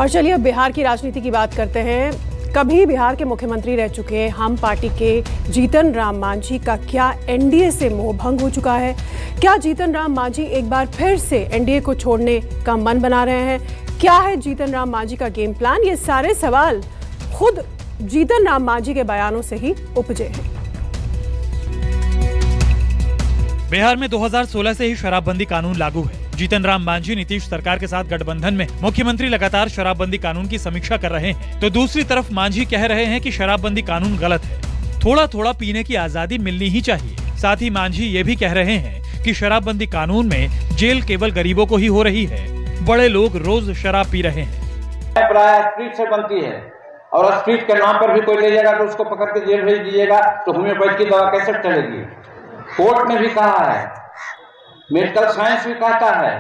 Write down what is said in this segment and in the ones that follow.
और चलिए अब बिहार की राजनीति की बात करते हैं। कभी बिहार के मुख्यमंत्री रह चुके हम पार्टी के जीतन राम मांझी का क्या एनडीए से मोह भंग हो चुका है? क्या जीतन राम मांझी एक बार फिर से एनडीए को छोड़ने का मन बना रहे हैं? क्या है जीतन राम मांझी का गेम प्लान? ये सारे सवाल खुद जीतन राम मांझी के बयानों से ही उपजे हैं। बिहार में 2016 से ही शराबबंदी कानून लागू है। जीतन राम मांझी नीतीश सरकार के साथ गठबंधन में मुख्यमंत्री लगातार शराबबंदी कानून की समीक्षा कर रहे हैं, तो दूसरी तरफ मांझी कह रहे हैं कि शराबबंदी कानून गलत है, थोड़ा थोड़ा पीने की आजादी मिलनी ही चाहिए। साथ ही मांझी ये भी कह रहे हैं कि शराबबंदी कानून में जेल केवल गरीबों को ही हो रही है, बड़े लोग रोज शराब पी रहे हैं। प्राय स्ट्रीट से बनती है और स्ट्रीट के नाम पर भी कोई ले जाएगा तो उसको पकड़ के जेल भेज दीजिएगा, तो होम्योपैथी की दवा कैसे चलेगी? कोर्ट ने भी कहा है, मेडिकल साइंस भी कहता है,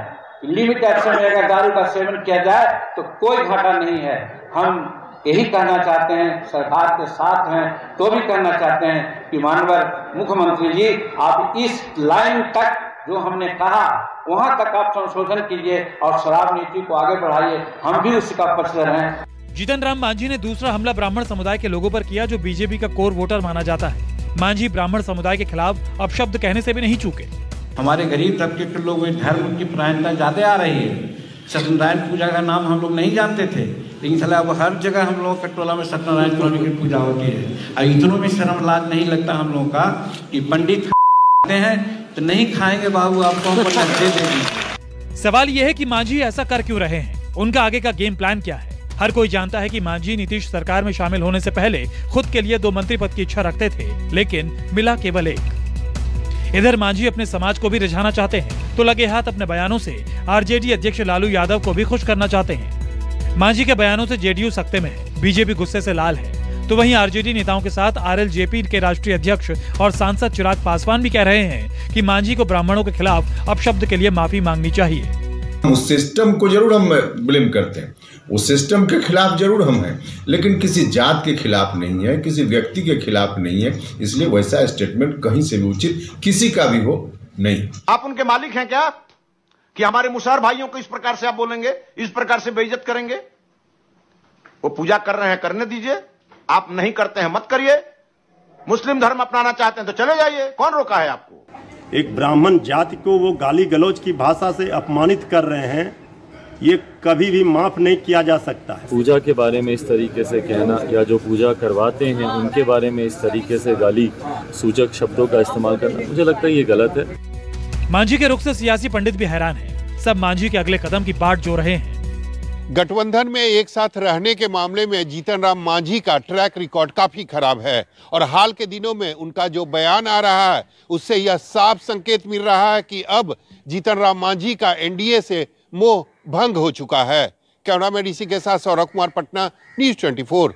लिमिट एक्शन में अगर दारू का सेवन किया जाए तो कोई घाटा नहीं है। हम यही कहना चाहते हैं, सरकार के साथ हैं तो भी कहना चाहते हैं कि माननीय मुख्यमंत्री जी, आप इस लाइन तक जो हमने कहा वहां तक आप संशोधन कीजिए और शराब नीति को आगे बढ़ाइए, हम भी उसी का पक्ष हैं। जीतन राम मांझी ने दूसरा हमला ब्राह्मण समुदाय के लोगों पर किया, जो बीजेपी का कोर वोटर माना जाता है। मांझी ब्राह्मण समुदाय के खिलाफ अब शब्द कहने से भी नहीं चूके। हमारे गरीब तबके के लोग में धर्म की परायणता ज्यादा आ रही है। सत्यनारायण पूजा का नाम हम लोग नहीं जानते थे, लेकिन साला अब हर जगह हम लोग का टोला में सत्यनारायण स्वामी की पूजा होती है। और इतनों में शर्म लाज नहीं लगता हम लोग का कि पंडित हैं तो नहीं खाएंगे बाबू, आपको हम दे देंगे। सवाल यह है कि मांझी ऐसा कर क्यों रहे हैं? उनका आगे का गेम प्लान क्या है? हर कोई जानता है कि मांझी नीतीश सरकार में शामिल होने से पहले खुद के लिए 2 मंत्री पद की इच्छा रखते थे, लेकिन मिला केवल 1। इधर मांझी अपने समाज को भी रिझाना चाहते हैं, तो लगे हाथ अपने बयानों से आरजेडी अध्यक्ष लालू यादव को भी खुश करना चाहते हैं। मांझी के बयानों से जेडीयू सख्ते में है, बीजेपी गुस्से से लाल है, तो वहीं आरजेडी नेताओं के साथ आरएलजेपी के राष्ट्रीय अध्यक्ष और सांसद चिराग पासवान भी कह रहे हैं कि मांझी को ब्राह्मणों के खिलाफ अपशब्द के लिए माफी मांगनी चाहिए। उस सिस्टम को जरूर हम ब्लेम करते हैं, उस सिस्टम के खिलाफ जरूर हम हैं, लेकिन किसी जात के खिलाफ नहीं है, किसी व्यक्ति के खिलाफ नहीं है। इसलिए वैसा स्टेटमेंट कहीं से भी उचित किसी का भी हो नहीं। आप उनके मालिक हैं क्या कि हमारे मुसहर भाइयों को इस प्रकार से आप बोलेंगे, इस प्रकार से बेइज्जत करेंगे? वो पूजा कर रहे हैं, करने दीजिए। आप नहीं करते हैं, मत करिए। मुस्लिम धर्म अपनाना चाहते हैं तो चले जाइए, कौन रोका है आपको? एक ब्राह्मण जाति को वो गाली गलौज की भाषा से अपमानित कर रहे हैं, ये कभी भी माफ नहीं किया जा सकता है। पूजा के बारे में इस तरीके से कहना या जो पूजा करवाते हैं उनके बारे में इस तरीके से गाली सूचक शब्दों का इस्तेमाल करना, मुझे लगता है ये गलत है। मांझी के रुख से सियासी पंडित भी हैरान हैं। सब मांझी के अगले कदम की बाट जो रहे हैं। गठबंधन में एक साथ रहने के मामले में जीतन राम मांझी का ट्रैक रिकॉर्ड काफी खराब है और हाल के दिनों में उनका जो बयान आ रहा है उससे यह साफ संकेत मिल रहा है कि अब जीतन राम मांझी का एनडीए से मोह भंग हो चुका है। कैमरामैन ऋषि के साथ सौरभ कुमार, पटना, न्यूज़ 24।